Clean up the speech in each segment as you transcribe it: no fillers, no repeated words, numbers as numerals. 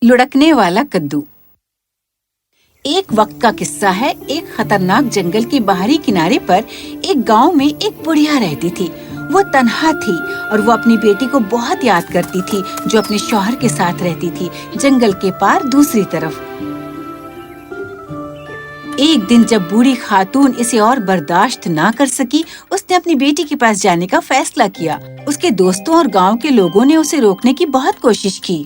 लुढ़कने वाला कद्दू। एक वक्त का किस्सा है। एक खतरनाक जंगल के बाहरी किनारे पर एक गांव में एक बुढ़िया रहती थी। वो तन्हा थी और वो अपनी बेटी को बहुत याद करती थी, जो अपने शौहर के साथ रहती थी, जंगल के पार दूसरी तरफ। एक दिन जब बूढ़ी खातून इसे और बर्दाश्त ना कर सकी, उसने अपनी बेटी के पास जाने का फैसला किया। उसके दोस्तों और गांव के लोगों ने उसे रोकने की बहुत कोशिश की।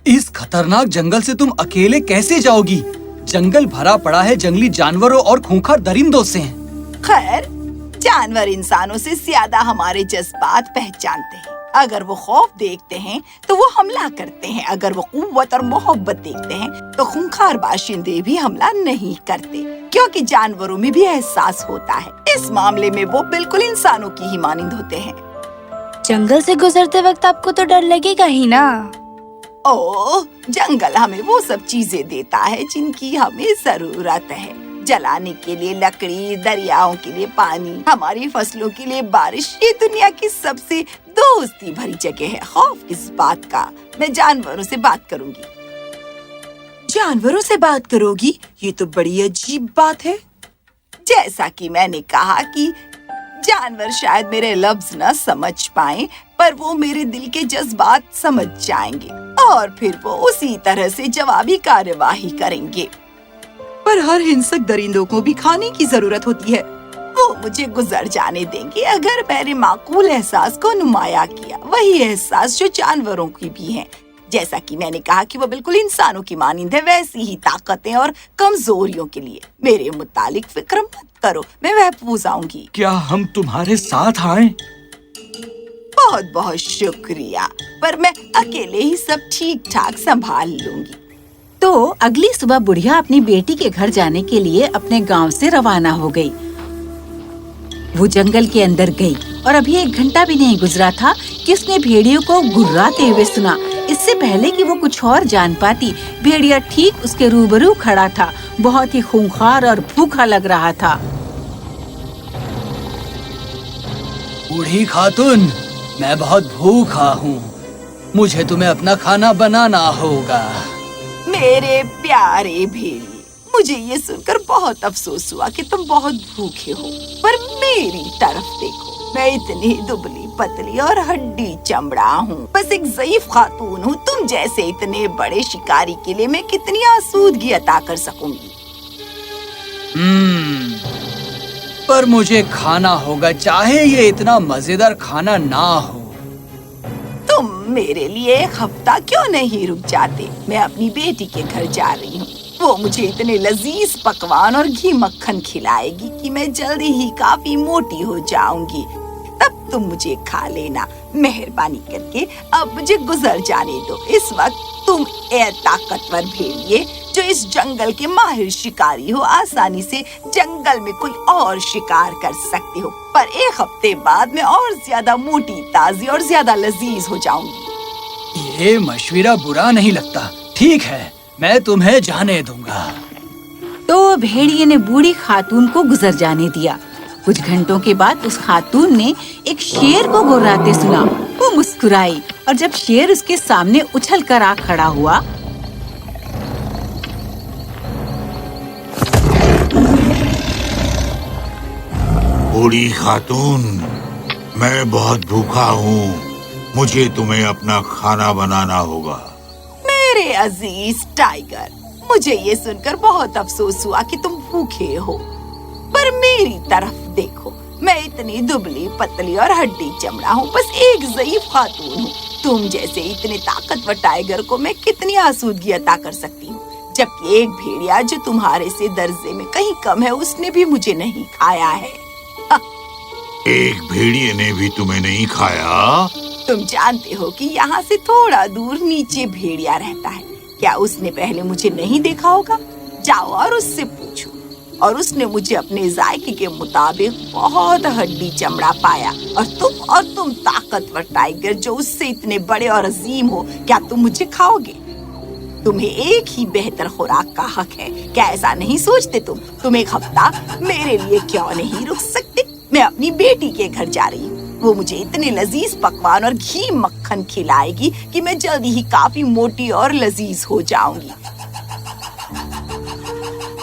इस खतरनाक जंगल से तुम अकेले कैसे जाओगी? जंगल भरा पड़ा है जंगली जानवरों और खूंखार दरिंदों से। खैर, जानवर इंसानों से ज्यादा हमारे जज्बात पहचानते हैं। अगर वो खौफ देखते हैं तो वो हमला करते हैं। अगर वो कुव्वत और मोहब्बत देखते हैं तो खूंखार बाशिंदे भी हमला नहीं करते, क्योंकि जानवरों में भी एहसास होता है। इस मामले में वो बिल्कुल इंसानों की ही मानिंद होते हैं। जंगल से गुजरते वक्त आपको तो डर लगेगा ही ना। ओह, जंगल हमें वो सब चीजें देता है जिनकी हमें जरूरत है। जलाने के लिए लकड़ी, दरियाओं के लिए पानी, हमारी फसलों के लिए बारिश। ये दुनिया की सबसे दोस्ती भरी जगह है। खौफ किस बात का? मैं जानवरों से बात करूंगी। जानवरों से बात करोगी? ये तो बड़ी अजीब बात है। जैसा कि मैंने कहा कि जानवर शायद मेरे लफ्ज न समझ पाएं, पर वो मेरे दिल के जज्बात समझ जाएंगे और फिर वो उसी तरह से जवाबी कार्यवाही करेंगे। पर हर हिंसक दरिंदों को भी खाने की जरूरत होती है। वो मुझे गुजर जाने देंगे अगर मैंने माकूल एहसास को नुमाया किया, वही एहसास जो जानवरों की भी है। जैसा कि मैंने कहा कि वो बिल्कुल इंसानों की मानिंद है, वैसी ही ताकतें और कमजोरियों के लिए। मेरे मुतालिक फिक्र मत करो, मैं महफूज आऊंगी। क्या हम तुम्हारे साथ आएं? बहुत बहुत शुक्रिया, पर मैं अकेले ही सब ठीक ठाक संभाल लूंगी। तो अगली सुबह बुढ़िया अपनी बेटी के घर जाने के लिए अपने गांव से रवाना हो गई। वो जंगल के अंदर गई और अभी 1 घंटा भी नहीं गुजरा था कि उसने भेड़ियों को गुर्राते हुए सुना। इससे पहले कि वो कुछ और जान पाती, भेड़िया ठीक उसके रूबरू खड़ा था। बहुत ही खूंखार और भूखा लग रहा था। बूढ़ी खातून, मैं बहुत भूखा हूँ। मुझे तुम्हें अपना खाना बनाना होगा। मेरे प्यारे भेड़िए, मुझे ये सुनकर बहुत अफसोस हुआ कि तुम बहुत भूखे हो, पर मेरी तरफ देखो। मैं इतनी दुबली पतली और हड्डी चमड़ा हूँ, बस एक ज़ईफ खातून हूँ। तुम जैसे इतने बड़े शिकारी के लिए मैं कितनी आसूदगी अता कर सकूंगी। पर मुझे खाना होगा, चाहे ये इतना मजेदार खाना ना हो। तुम मेरे लिए 1 हफ्ता क्यों नहीं रुक जाते? मैं अपनी बेटी के घर जा रही हूँ। वो मुझे इतने लजीज पकवान और घी मक्खन खिलाएगी कि मैं जल्दी ही काफी मोटी हो जाऊंगी। तब तुम मुझे खा लेना। मेहरबानी करके अब मुझे गुजर जाने दो। इस वक्त तुम ए ताकतवर भेड़िए, जो इस जंगल के माहिर शिकारी हो, आसानी से जंगल में कोई और शिकार कर सकते हो, पर 1 हफ्ते बाद मैं और ज्यादा मोटी, ताजी और ज्यादा लजीज हो जाऊंगी। ये मशवरा बुरा नहीं लगता। ठीक है, मैं तुम्हें जाने दूंगा। तो भेड़िए ने बूढ़ी खातून को गुजर जाने दिया। कुछ घंटों के बाद उस खातून ने एक शेर को गुर्राते सुना। वो मुस्कुराई और जब शेर उसके सामने उछल कर आ खड़ा हुआ, बूढ़ी खातून, मैं बहुत भूखा हूँ। मुझे तुम्हें अपना खाना बनाना होगा। मेरे अजीज टाइगर, मुझे ये सुनकर बहुत अफसोस हुआ कि तुम भूखे हो, पर मेरी तरफ देखो। मैं इतनी दुबली पतली और हड्डी चमड़ा हूँ, बस एक ज़ईफ खातून हूँ। तुम जैसे इतने ताकतवर टाइगर को मैं कितनी आसूदगी अता कर सकती हूँ, जबकि एक भेड़िया जो तुम्हारे से दर्जे में कहीं कम है, उसने भी मुझे नहीं खाया है। एक भेड़िए ने भी तुम्हें नहीं खाया? तुम जानते हो कि यहाँ से थोड़ा दूर नीचे भेड़िया रहता है। क्या उसने पहले मुझे नहीं देखा होगा? जाओ और उससे पूछो। और उसने मुझे अपने जायके के मुताबिक बहुत हड्डी चमड़ा पाया। और तुम ताकतवर टाइगर जो उससे इतने बड़े और अजीम हो, क्या तुम मुझे खाओगे? तुम्हें एक ही बेहतर खुराक का हक है। क्या ऐसा नहीं सोचते तुम 1 हफ्ता मेरे लिए क्यों नहीं रुक सकते? मैं अपनी बेटी के घर जा रही हूँ। वो मुझे इतने लजीज पकवान और घी मक्खन खिलाएगी कि मैं जल्दी ही काफी मोटी और लजीज हो जाऊंगी।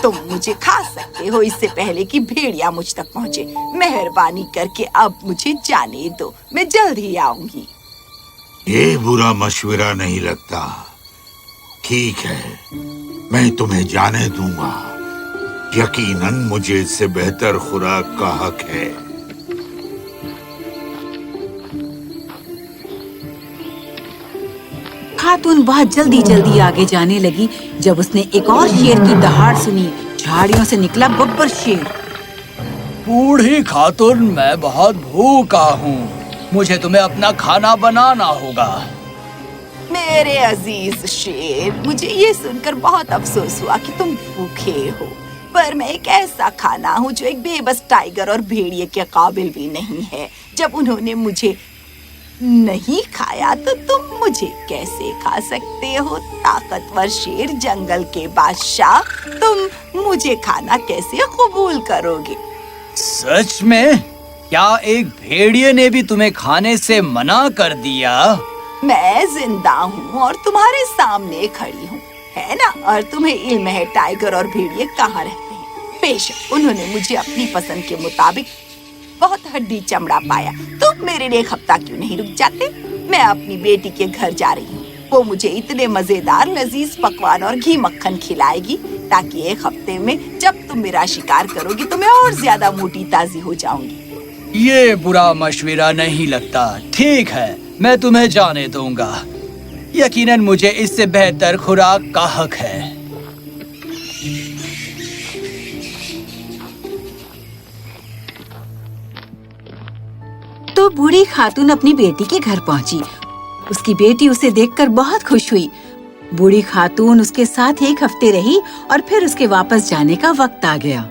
तुम मुझे खा सकते हो इससे पहले कि भेड़िया मुझ तक पहुँचे। मेहरबानी करके अब मुझे जाने दो, मैं जल्द ही आऊंगी। ये बुरा मशवरा नहीं लगता। ठीक है, मैं तुम्हें जाने दूंगा। यकीनन मुझे इससे बेहतर खुराक का हक है। खातून बहुत जल्दी जल्दी आगे जाने लगी जब उसने एक और शेर की दहाड़ सुनी। झाड़ियों से निकला बब्बर शेर। बूढ़ी खातून, मैं बहुत भूखा हूँ, मुझे तुम्हें अपना खाना बनाना होगा। मेरे अजीज शेर, मुझे ये सुनकर बहुत अफसोस हुआ कि तुम भूखे हो, पर मैं एक ऐसा खाना हूँ जो एक बेबस टाइगर और भेड़िए के काबिल भी नहीं है। जब उन्होंने मुझे नहीं खाया तो तुम मुझे कैसे खा सकते हो? ताकतवर शेर, जंगल के बादशाह, तुम मुझे खाना कैसे कबूल करोगे? सच में? क्या एक भेड़िए ने भी तुम्हें खाने से मना कर दिया? मैं जिंदा हूँ और तुम्हारे सामने खड़ी हूँ, है ना? और तुम्हें इल्म है टाइगर और भेड़िए कहाँ रहते हैं। बेशक उन्होंने मुझे अपनी पसंद के मुताबिक बहुत हड्डी चमड़ा पाया। तुम मेरे लिए एक हफ्ता क्यों नहीं रुक जाते? मैं अपनी बेटी के घर जा रही हूँ। वो मुझे इतने मजेदार लजीज पकवान और घी मक्खन खिलाएगी ताकि एक हफ्ते में जब तुम मेरा शिकार करोगी तो मैं और ज्यादा मोटी ताजी हो जाऊंगी। ये बुरा मशवरा नहीं लगता। ठीक है, मैं तुम्हें जाने दूंगा। यकीनन मुझे इससे बेहतर खुराक का हक है। तो बूढ़ी खातून अपनी बेटी के घर पहुंची। उसकी बेटी उसे देखकर बहुत खुश हुई। बूढ़ी खातून उसके साथ एक हफ्ते रही और फिर उसके वापस जाने का वक्त आ गया।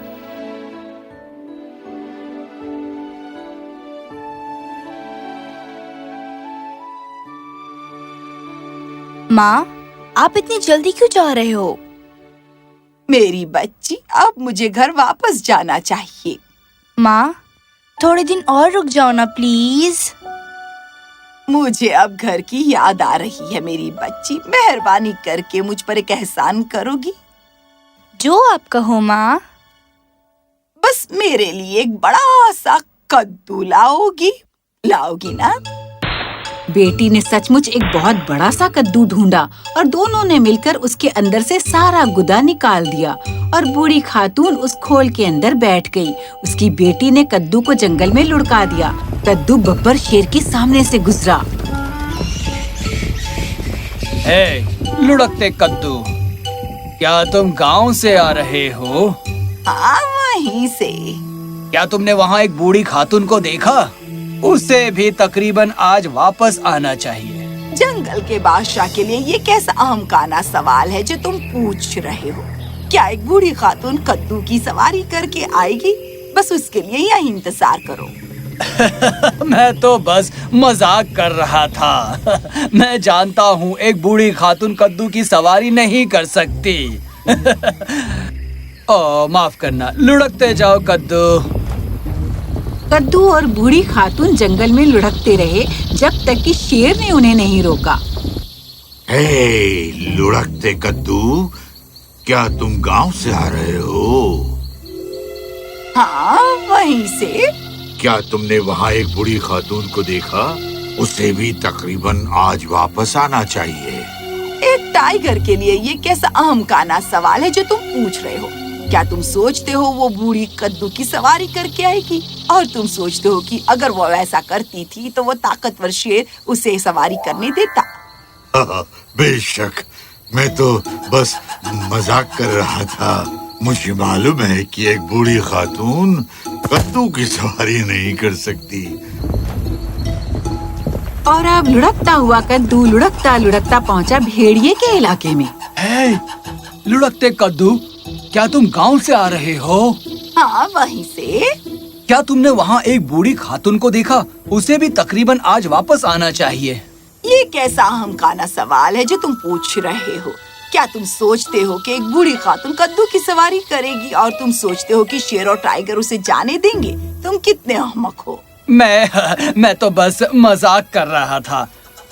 माँ, आप इतनी जल्दी क्यों जा रहे हो? मेरी बच्ची, अब मुझे घर वापस जाना चाहिए। माँ, थोड़े दिन और रुक जाओ ना प्लीज। मुझे अब घर की याद आ रही है मेरी बच्ची। मेहरबानी करके मुझ पर एक एहसान करोगी? जो आप कहो माँ। बस मेरे लिए एक बड़ा सा कद्दू लाओगी ना? बेटी ने सचमुच एक बहुत बड़ा सा कद्दू ढूंढा और दोनों ने मिलकर उसके अंदर से सारा गुदा निकाल दिया और बूढ़ी खातून उस खोल के अंदर बैठ गई। उसकी बेटी ने कद्दू को जंगल में लुढ़का दिया। कद्दू बब्बर शेर के सामने से गुजरा। हे लुढ़कते कद्दू, क्या तुम गांव से आ रहे हो? हाँ, वहीं से। क्या तुमने वहाँ एक बूढ़ी खातून को देखा? उसे भी तकरीबन आज वापस आना चाहिए। जंगल के बादशाह के लिए ये कैसा अहमकाना सवाल है जो तुम पूछ रहे हो? क्या एक बूढ़ी खातून कद्दू की सवारी करके आएगी? बस उसके लिए यही इंतजार करो। मैं तो बस मजाक कर रहा था। मैं जानता हूँ एक बूढ़ी खातून कद्दू की सवारी नहीं कर सकती। माफ करना, लुढ़कते जाओ कद्दू। कद्दू और बूढ़ी खातून जंगल में लुढ़कते रहे जब तक कि शेर ने उन्हें नहीं रोका। हे लुढ़कते कद्दू, क्या तुम गांव से आ रहे हो? हाँ, वहीं से। क्या तुमने वहाँ एक बूढ़ी खातून को देखा? उसे भी तकरीबन आज वापस आना चाहिए। एक टाइगर के लिए ये कैसा अहमकाना सवाल है जो तुम पूछ रहे हो? क्या तुम सोचते हो वो बूढ़ी कद्दू की सवारी करके आएगी? और तुम सोचते हो कि अगर वो ऐसा करती थी तो वो ताकतवर शेर उसे सवारी करने देता? बेशक, मैं तो बस मजाक कर रहा था। मुझे मालूम है कि एक बूढ़ी खातून कद्दू की सवारी नहीं कर सकती। और अब लुढ़कता हुआ कद्दू लुढ़कता लुढ़कता पहुंचा भेड़िए के इलाके में। हे लुढ़कते कद्दू, क्या तुम गांव से आ रहे हो? हाँ, वहीं से। क्या तुमने वहाँ एक बूढ़ी खातून को देखा? उसे भी तकरीबन आज वापस आना चाहिए। ये कैसा अहमकाना सवाल है जो तुम पूछ रहे हो? क्या तुम सोचते हो कि एक बूढ़ी खातून कद्दू की सवारी करेगी और तुम सोचते हो कि शेर और टाइगर उसे जाने देंगे? तुम कितने अहमक हो। میں تو بس مذاق کر رہا تھا.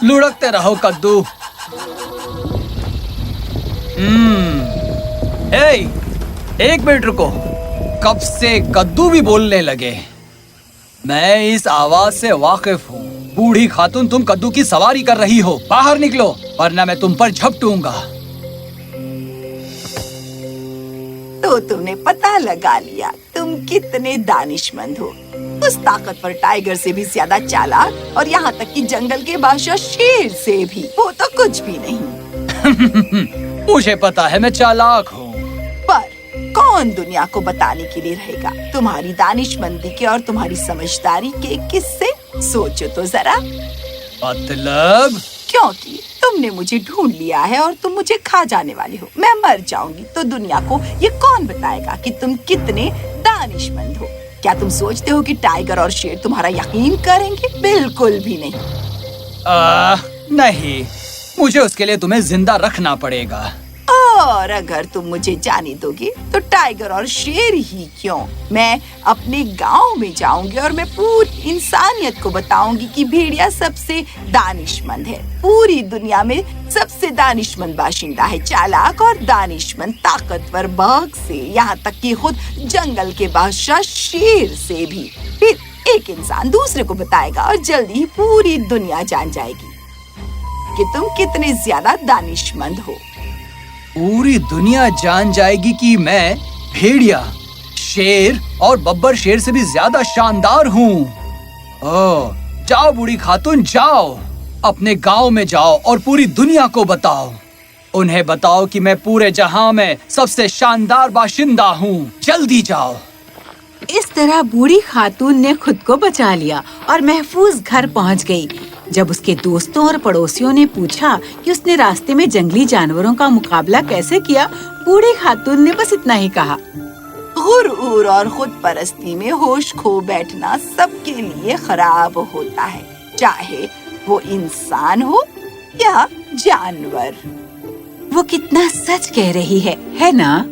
لڑکتے رہو کدو. ایک منٹ رکو. کب سے کدو بھی بولنے لگے. میں اس آواز سے واقف ہوں. بوڑھی خاتون تم کدو کی سواری کر رہی ہو. باہر نکلو ورنہ میں تم پر جھپٹوں گا. تو تم نے پتہ لگا لیا تم کتنے دانش مند ہو. اس طاقتور ٹائیگر سے بھی زیادہ چالاک اور یہاں تک کہ جنگل کے بادشاہ شیر سے بھی. وہ تو کچھ بھی نہیں. مجھے پتا ہے میں چالاک ہوں. پر کون دنیا کو بتانے کے لیے رہے گا تمہاری دانش مندی کے اور تمہاری سمجھداری کے قصے؟ سوچو تو ذرا. مطلب کیونکہ تم نے مجھے ڈھونڈ لیا ہے اور تم مجھے کھا جانے والی ہو. میں مر جاؤں گی تو دنیا کو یہ کون بتائے گا کہ تم کتنے دانش مند ہو؟ کیا تم سوچتے ہو کہ ٹائیگر اور شیر تمہارا یقین کریں گے؟ بالکل بھی نہیں. نہیں, مجھے اس کے لیے تمہیں زندہ رکھنا پڑے گا. اور اگر تم مجھے جانے دو گے تو ٹائیگر اور شیر ہی کیوں, میں اپنے گاؤں میں جاؤں گی اور میں پوری انسانیت کو بتاؤں گی کہ بھیڑیا سب سے دانش مند ہے. پوری دنیا میں سب سے دانش مند باشندہ ہے, چالاک اور دانش مند, طاقتور باغ سے یہاں تک کہ خود جنگل کے بادشاہ شیر سے بھی. پھر ایک انسان دوسرے کو بتائے گا اور جلدی ہی پوری دنیا جان جائے گی کہ تم کتنے زیادہ دانش مند ہو. پوری دنیا جان جائے گی کہ میں بھیڑیا, شیر اور ببر شیر سے بھی زیادہ شاندار ہوں. جاؤ بوڑھی خاتون, جاؤ اپنے گاؤں میں جاؤ اور پوری دنیا کو بتاؤ. انہیں بتاؤ کہ میں پورے جہاں میں سب سے شاندار باشندہ ہوں. جلدی جاؤ. اس طرح بوڑھی خاتون نے خود کو بچا لیا اور محفوظ گھر پہنچ گئی. جب اس کے دوستوں اور پڑوسیوں نے پوچھا کہ اس نے راستے میں جنگلی جانوروں کا مقابلہ کیسے کیا, بوڑھی خاتون نے بس اتنا ہی کہا, غرور اور خود پرستی میں ہوش کھو بیٹھنا سب کے لیے خراب ہوتا ہے, چاہے وہ انسان ہو یا جانور. وہ کتنا سچ کہہ رہی ہے نا؟